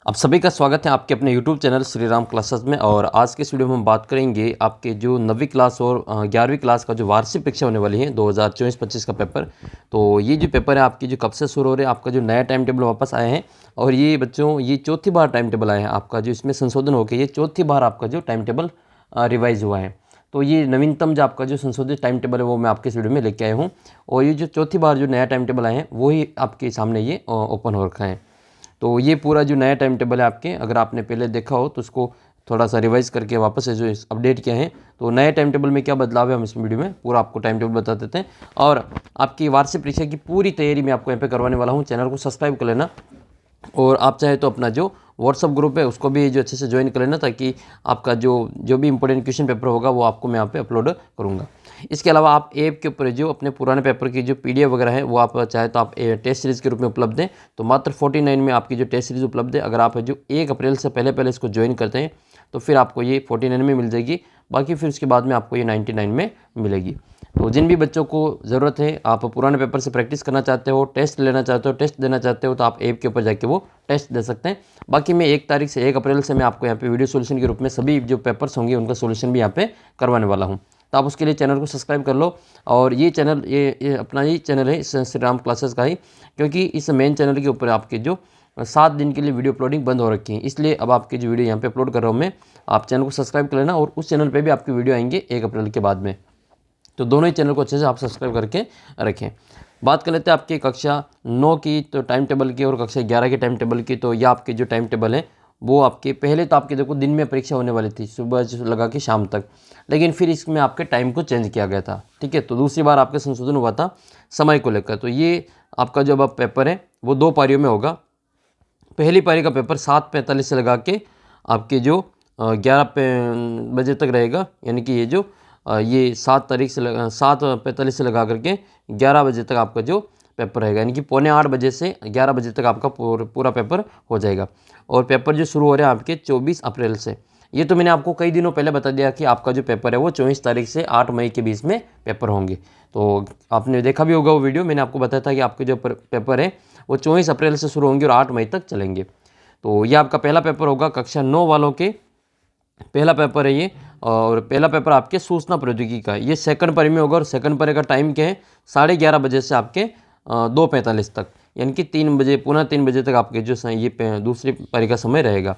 आप सभी का स्वागत है आपके अपने YouTube channel Shri Ram classes में। और आज के इस वीडियो में हम बात करेंगे आपके जो 9वीं क्लास और 11वीं क्लास का जो वार्षिक परीक्षा होने वाली है 2024-25 का पेपर। तो ये जो पेपर है आपकी जो कब से शुरू हो रहे हैं, आपका जो नया टाइम टेबल वापस आए हैं और ये बच्चों ये चौथी बार टाइम टेबल आया है आपका, जो इसमें संशोधन होकर ये चौथी बार आपका जो टाइम टेबल रिवाइज हुआ है। तो ये नवीनतम जो आपका जो संशोधित टाइम टेबल है वो मैं आपके इस वीडियो में लेके आया हूँ। और ये जो चौथी बार जो नया टाइम टेबल आए हैं वही आपके सामने ये ओपन हो रखा है। तो ये पूरा जो नया टाइम टेबल है आपके, अगर आपने पहले देखा हो तो उसको थोड़ा सा रिवाइज करके वापस से जो अपडेट किया है। तो नए टाइम टेबल में क्या बदलाव है हम इस वीडियो में पूरा आपको टाइम टेबल बता देते हैं। और आपकी वार्षिक परीक्षा की पूरी तैयारी मैं आपको यहाँ पे करवाने वाला हूँ। चैनल को सब्सक्राइब कर लेना और आप चाहे तो अपना जो व्हाट्सअप ग्रुप है उसको भी जो अच्छे से ज्वाइन कर लेना, ताकि आपका जो भी इंपॉर्टेंट क्वेश्चन पेपर होगा वो आपको मैं यहाँ पे अपलोड करूँगा। इसके अलावा आप ऐप के ऊपर जो अपने पुराने पेपर की जो PDF वगैरह है वो आप चाहे तो आप टेस्ट सीरीज़ के रूप में उपलब्ध है। तो मात्र 49 में आपकी जो टेस्ट सीरीज़ उपलब्ध है। अगर आप जो 1 अप्रैल से पहले इसको ज्वाइन करते हैं तो फिर आपको ये 49 में मिल जाएगी, बाकी फिर उसके बाद में आपको ये 99 में मिलेगी। तो जिन भी बच्चों को ज़रूरत है, आप पुराने पेपर से प्रैक्टिस करना चाहते हो, टेस्ट लेना चाहते हो, टेस्ट देना चाहते हो, तो आप ऐप के ऊपर जाके वो टेस्ट दे सकते हैं। बाकी मैं 1 तारीख से 1 अप्रैल से मैं आपको यहाँ पे वीडियो सोल्यूशन के रूप में सभी जो पेपर्स होंगे उनका सोल्यूशन भी यहाँ पे करवाने वाला हूँ। तो आप उसके लिए चैनल को सब्सक्राइब कर लो। और ये चैनल ये अपना ही चैनल है श्री राम क्लासेस का ही, क्योंकि इस मेन चैनल के ऊपर आपके जो 7 दिन के लिए वीडियो अपलोडिंग बंद हो रखी है, इसलिए अब आपकी जो वीडियो यहाँ पे अपलोड कर रहा हूँ मैं, आप चैनल को सब्सक्राइब कर लेना। और उस चैनल पे भी आपकी वीडियो आएंगे 1 अप्रैल के बाद में। तो दोनों ही चैनल को अच्छे से आप सब्सक्राइब करके रखें। बात कर लेते हैं आपकी कक्षा 9 की तो टाइम टेबल की, और कक्षा 11 के टाइम टेबल की। तो यह आपके जो टाइम टेबल है वो आपके पहले तो आपके देखो दिन में परीक्षा होने वाली थी सुबह से लगा के शाम तक, लेकिन फिर इसमें आपके टाइम को चेंज किया गया था। ठीक है, तो दूसरी बार आपका संशोधन हुआ था समय को लेकर। तो ये आपका जो अब पेपर है वो 2 पारियों में होगा। पहली पारी का पेपर 7:45 से लगा के आपके जो 11 बजे तक रहेगा, यानी कि ये जो ये 7 तारीख से 7:45 से लगा करके 11 बजे तक आपका जो पेपर रहेगा, यानी कि 7:45 बजे से 11 बजे तक आपका पूरा पेपर हो जाएगा। और पेपर जो शुरू हो रहे हैं आपके 24 अप्रैल से। ये तो मैंने आपको कई दिनों पहले बता दिया कि आपका जो पेपर है वो 24 तारीख से 8 मई के बीच में पेपर होंगे। तो आपने देखा भी होगा वो वीडियो, मैंने आपको बताया था कि आपके जो पेपर है वो 24 अप्रैल से शुरू होंगे और 8 मई तक चलेंगे। तो ये आपका पहला पेपर होगा कक्षा 9 वालों के, पहला पेपर है ये। और पहला पेपर आपके सूचना प्रौद्योगिकी का, ये सेकंड पारी में होगा। और सेकंड पारी का टाइम क्या है, 11:30 बजे से आपके 2:45 तक, यानी कि 3 बजे पुनः 3 बजे तक आपके जो ये दूसरी पारी का समय रहेगा।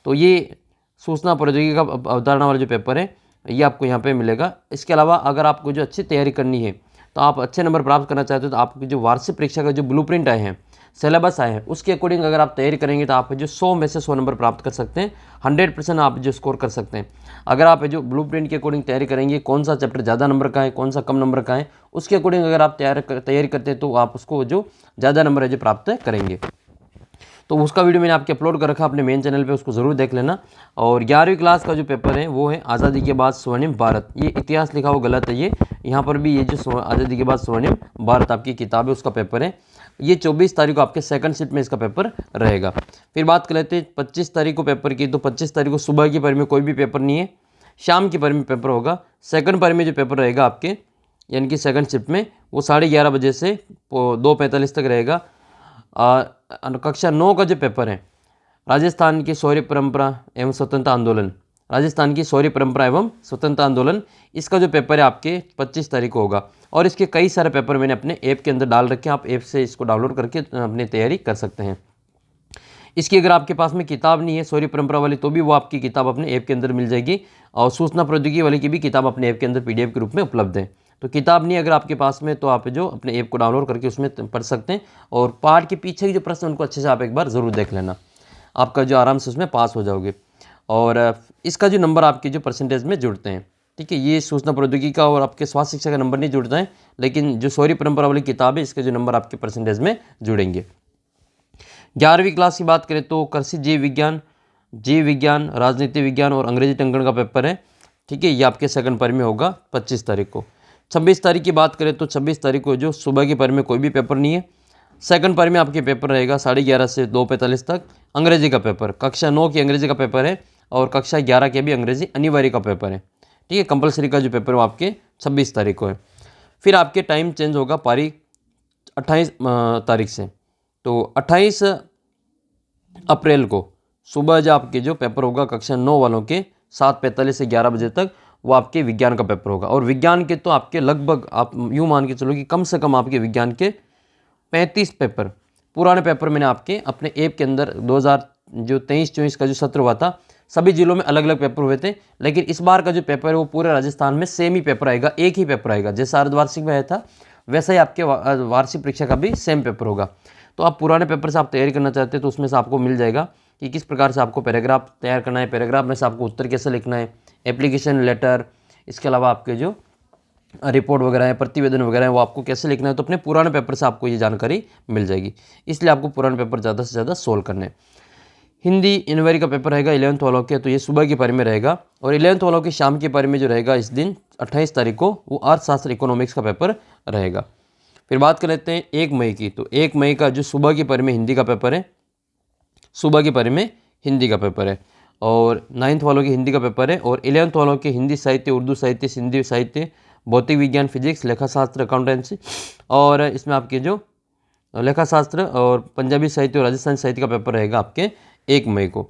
तो ये सूचना प्रौद्योगिकी का अवधारणा वाला जो पेपर है ये आपको यहाँ पे मिलेगा। इसके अलावा अगर आपको जो अच्छी तैयारी करनी है, तो आप अच्छे नंबर प्राप्त करना चाहते हो, तो आपकी जो वार्षिक परीक्षा का जो ब्लूप्रिंट आए हैं, सिलेबस आए हैं, उसके अकॉर्डिंग अगर आप तैयारी करेंगे तो आप जो 100 में से 100 नंबर प्राप्त कर सकते हैं। 100% आप जो स्कोर कर सकते हैं। अगर आप जो ब्लूप्रिंट के अकॉर्डिंग तैयारी करेंगे, कौन सा चैप्टर ज़्यादा नंबर का है, कौन सा कम नंबर का है, उसके अकॉर्डिंग अगर आप तैयारी करते हैं तो आप उसको जो ज़्यादा नंबर है जो प्राप्त करेंगे। तो उसका वीडियो मैंने आपके अपलोड कर रखा अपने मेन चैनल पे, उसको ज़रूर देख लेना। और 11वीं क्लास का जो पेपर है वो है आज़ादी के बाद स्वर्णिम भारत। ये इतिहास लिखा हुआ गलत है, ये यहाँ पर भी ये जो आज़ादी के बाद स्वर्णिम भारत आपकी किताब है उसका पेपर है। ये 24 तारीख को आपके सेकंड शिफ्ट में इसका पेपर रहेगा। फिर बात कर लेते हैं 25 तारीख को पेपर की। तो 25 तारीख को सुबह की पारी में कोई भी पेपर नहीं है, शाम की पारी में पेपर होगा। सेकंड पारी में जो पेपर रहेगा आपके, यानी कि सेकंड शिफ्ट में, वो 11:30 बजे से 2:45 तक रहेगा। कक्षा 9 का जो पेपर है राजस्थान की शौर्य परंपरा एवं स्वतंत्रता आंदोलन, राजस्थान की शौर्य परंपरा एवं स्वतंत्रता आंदोलन, इसका जो पेपर है आपके 25 तारीख को होगा। और इसके कई सारे पेपर मैंने अपने ऐप के अंदर डाल रखे हैं, आप ऐप से इसको डाउनलोड करके अपनी तैयारी कर सकते हैं। इसकी अगर आपके पास में किताब नहीं है शौर्य परंपरा वाली, तो भी वो आपकी किताब अपने ऐप के अंदर मिल जाएगी। और सूचना प्रौद्योगिकी वाली की भी किताब अपने ऐप के अंदर PDF के रूप में उपलब्ध है। तो किताब नहीं अगर आपके पास में, तो आप जो अपने ऐप को डाउनलोड करके उसमें पढ़ सकते हैं। और पाठ के पीछे के जो प्रश्न उनको अच्छे से आप एक बार ज़रूर देख लेना, आपका जो आराम से उसमें पास हो जाओगे। और इसका जो नंबर आपके जो परसेंटेज में जुड़ते हैं, ठीक है, ये सूचना प्रौद्योगिकी का और आपके स्वास्थ्य शिक्षा का नंबर नहीं जुड़ता है, लेकिन जो शौर्य परंपरा वाली किताब है इसके जो नंबर आपके परसेंटेज में जुड़ेंगे। 11वीं क्लास की बात करें तो कृषि जीव विज्ञान, राजनीति विज्ञान और अंग्रेजी टंकण का पेपर है। ठीक है, ये आपके सेकंड पारी में होगा 25 तारीख को। 26 तारीख की बात करें तो 26 तारीख को जो सुबह की पारी में कोई भी पेपर नहीं है। सेकंड पारी में आपके पेपर रहेगा 11:30 से 2:45 तक। अंग्रेजी का पेपर, कक्षा 9 की अंग्रेजी का पेपर है और कक्षा 11 के भी अंग्रेजी अनिवार्य का पेपर है। ठीक है, कंपलसरी का जो पेपर है वो आपके 26 तारीख को है। फिर आपके टाइम चेंज होगा पारी 28 तारीख से। तो 28 अप्रैल को सुबह जो आपके जो पेपर होगा कक्षा 9 वालों के 7:45 से 11 बजे तक, वो आपके विज्ञान का पेपर होगा। और विज्ञान के तो आपके लगभग आप यूँ मान के चलो कि कम से कम आपके विज्ञान के 35 पेपर, पुराने पेपर मैंने आपके अपने ऐप के अंदर 2023-24 का जो सत्र हुआ था, सभी जिलों में अलग अलग पेपर हुए थे, लेकिन इस बार का जो पेपर है वो पूरे राजस्थान में सेम ही पेपर आएगा, एक ही पेपर आएगा। जैसा अर्धवार्षिक में आया था वैसा ही आपके वार्षिक परीक्षा का भी सेम पेपर होगा। तो आप पुराने पेपर से आप तैयारी करना चाहते हैं तो उसमें से आपको मिल जाएगा कि किस प्रकार से आपको पैराग्राफ तैयार करना है, पैराग्राफ में से आपको उत्तर कैसे लिखना है, एप्लीकेशन लेटर, इसके अलावा आपके जो रिपोर्ट वगैरह है, प्रतिवेदन वगैरह है, वो आपको कैसे लिखना है। तो अपने पुराने पेपर से आपको ये जानकारी मिल जाएगी, इसलिए आपको पुराने पेपर ज़्यादा से ज़्यादा सोल्व करने हैं। हिंदी इनवायरी का पेपर रहेगा 11th वालों के, तो ये सुबह की पारी में रहेगा। और 11th वालों के शाम की पारी में जो रहेगा इस दिन 28 तारीख को, वो अर्थशास्त्र इकोनॉमिक्स का पेपर रहेगा। फिर बात कर लेते हैं 1 मई की। तो 1 मई का जो सुबह की पारी में हिंदी का पेपर है, सुबह की पारी में हिंदी का पेपर है। और 9th वालों की हिंदी का पेपर है। और 11th वालों के हिंदी साहित्य, उर्दू साहित्य, सिंधी साहित्य, भौतिक विज्ञान, फिजिक्स, लेखाशास्त्र, अकाउंटेंसी, और इसमें आपके जो लेखाशास्त्र और पंजाबी साहित्य और राजस्थानी साहित्य का पेपर रहेगा आपके 1 मई को।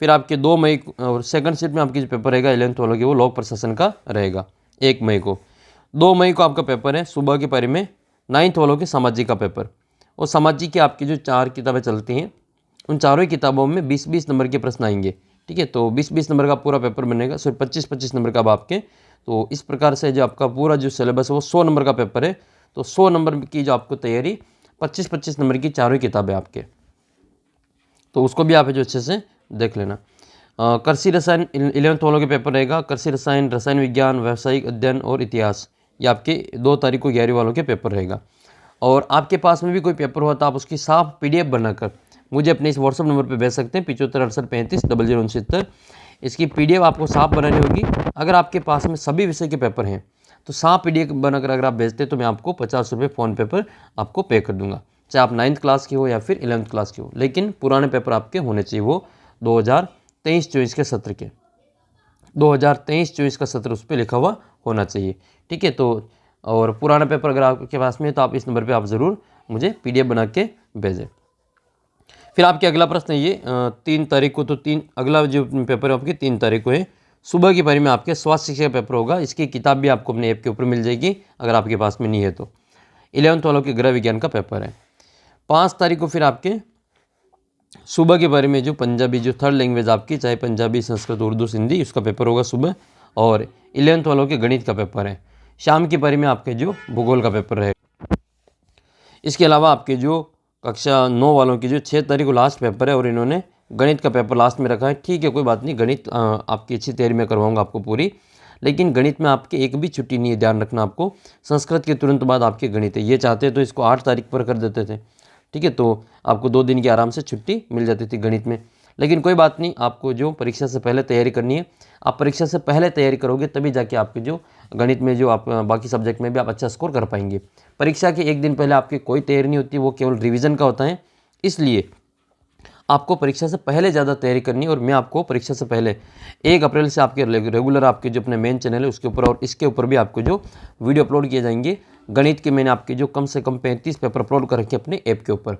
फिर आपके 2 मई और सेकंड शिफ्ट में आपकी जो पेपर रहेगा 11th वालों की, वो लोक प्रशासन का रहेगा 1 मई को। 2 मई को आपका पेपर है सुबह की पारी में 9th वालों के सामाजिक का पेपर। और सामाजिक की आपकी जो 4 किताबें चलती हैं, उन चारों ही किताबों में 20-20 नंबर के प्रश्न आएंगे। ठीक है, तो 20-20 नंबर का पूरा पेपर बनेगा, सॉरी 25-25 नंबर का अब आपके। तो इस प्रकार से जो आपका पूरा जो सिलेबस है वो 100 नंबर का पेपर है। तो 100 नंबर की जो आपको तैयारी, 25-25 नंबर की चारों ही किताबें आपके, तो उसको भी आप जो अच्छे से देख लेना। कृषि रसायन 11th वालों के पेपर रहेगा, कृषि रसायन, रसायन विज्ञान, व्यावसायिक अध्ययन और इतिहास, ये आपके 2 तारीख को 11वीं वालों के पेपर रहेगा। और आपके पास में भी कोई पेपर हुआ तो आप उसकी साफ PDF बनाकर मुझे अपने इस व्हाट्सअप नंबर पे भेज सकते हैं 7568350069। इसकी PDF आपको साफ बनानी होगी। अगर आपके पास में सभी विषय के पेपर हैं तो साफ PDF बनाकर अगर आप भेजते तो मैं आपको 50 रुपये फ़ोन पे पर आपको पे कर दूंगा, चाहे आप 9th क्लास की हो या फिर 11th क्लास की हो। लेकिन पुराने पेपर आपके होने चाहिए, वो 2023-24 के सत्र के, 2023-24 का सत्र उस पर लिखा हुआ होना चाहिए। ठीक है, तो और पुराना पेपर अगर आपके पास में है तो आप इस नंबर पे आप ज़रूर मुझे PDF बना के भेजें। फिर आपके अगला प्रश्न है ये 3 तारीख को, तो अगला जो पेपर है आपकी 3 तारीख को है, सुबह की पारी में आपके स्वास्थ्य शिक्षा का पेपर होगा। इसकी किताब भी आपको अपने ऐप के ऊपर मिल जाएगी अगर आपके पास में नहीं है तो। 11th वालों के गृह विज्ञान का पेपर है। 5 तारीख को फिर आपके सुबह के बारे में जो पंजाबी, जो थर्ड लैंग्वेज आपकी, चाहे पंजाबी, संस्कृत, उर्दू, सिंधी, उसका पेपर होगा सुबह। और 11th वालों के गणित का पेपर है। शाम की पारी में आपके जो भूगोल का पेपर रहेगा। इसके अलावा आपके जो कक्षा 9 वालों की जो 6 तारीख को लास्ट पेपर है, और इन्होंने गणित का पेपर लास्ट में रखा है। ठीक है, कोई बात नहीं, गणित आपकी अच्छी तैयारी में करवाऊंगा आपको पूरी, लेकिन गणित में आपके एक भी छुट्टी नहीं है, ध्यान रखना आपको। संस्कृत के तुरंत बाद आपके गणित है। ये चाहते तो इसको 8 तारीख पर कर देते थे। ठीक है, तो आपको 2 दिन की आराम से छुट्टी मिल जाती थी गणित में, लेकिन कोई बात नहीं, आपको जो परीक्षा से पहले तैयारी करनी है, आप परीक्षा से पहले तैयारी करोगे तभी जाके आपके जो गणित में जो आप बाकी सब्जेक्ट में भी आप अच्छा स्कोर कर पाएंगे। परीक्षा के एक दिन पहले आपकी कोई तैयारी नहीं होती, वो केवल रिवीजन का होता है। इसलिए आपको परीक्षा से पहले ज़्यादा तैयारी करनी है। और मैं आपको परीक्षा से पहले 1 अप्रैल से आपके रेगुलर आपके जो अपने मेन चैनल है उसके ऊपर और इसके ऊपर भी आपको जो वीडियो अपलोड किए जाएंगे गणित के, मैंने आपके जो कम से कम 35 पेपर अपलोड कर रखे अपने ऐप के ऊपर।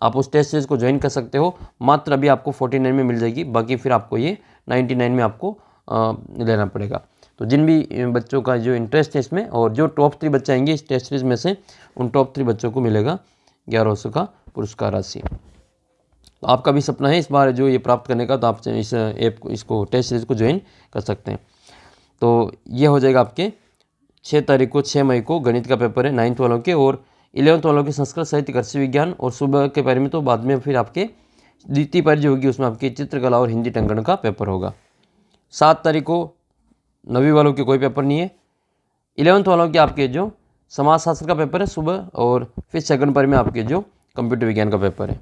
आप उस टेस्ट सीरीज को ज्वाइन कर सकते हो। मात्र अभी आपको 49 में मिल जाएगी, बाकी फिर आपको ये 99 में आपको लेना पड़ेगा। तो जिन भी बच्चों का जो इंटरेस्ट है इसमें, और जो टॉप 3 बच्चे आएंगे इस टेस्ट सीरीज में से, उन टॉप 3 बच्चों को मिलेगा 1100 का पुरस्कार राशि। तो आपका भी सपना है इस बार जो ये प्राप्त करने का, तो आप इस ऐप को, इसको टेस्ट सीरीज को ज्वाइन कर सकते हैं। तो ये हो जाएगा आपके 6 तारीख को, 6 मई को गणित का पेपर है 9th वालों के, और 11th वालों के संस्कृत, साहित्य, कृषि विज्ञान। और सुबह के पारी में तो बाद में फिर आपके द्वितीय पारी जो होगी उसमें आपकी चित्रकला और हिंदी टंकण का पेपर होगा। 7 तारीख को 9वीं वालों के कोई पेपर नहीं है। 11th वालों के आपके जो समाजशास्त्र का पेपर है सुबह, और फिर सेकंड पारी में आपके जो कंप्यूटर विज्ञान का पेपर है।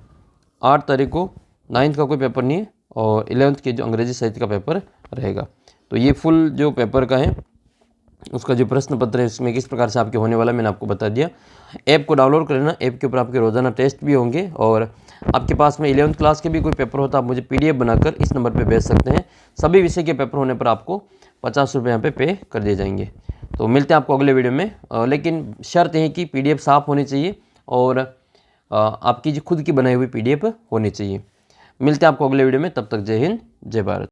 8 तारीख को 9th का कोई पेपर नहीं है, और 11th के जो अंग्रेजी साहित्य का पेपर रहेगा। तो ये फुल जो पेपर का है उसका जो प्रश्न पत्र है इसमें किस प्रकार से आपके होने वाला मैंने आपको बता दिया। ऐप को डाउनलोड कर लेना, ऐप के ऊपर आपके रोजाना टेस्ट भी होंगे। और आपके पास में 11th क्लास के भी कोई पेपर होता है आप मुझे PDF बनाकर इस नंबर पे भेज सकते हैं। सभी विषय के पेपर होने पर आपको 50 रुपये यहाँ पे कर दिए जाएंगे। तो मिलते हैं आपको अगले वीडियो में, लेकिन शर्त है कि PDF साफ़ होनी चाहिए और आपकी जो खुद की बनाई हुई PDF होनी चाहिए। मिलते हैं आपको अगले वीडियो में, तब तक जय हिंद जय भारत।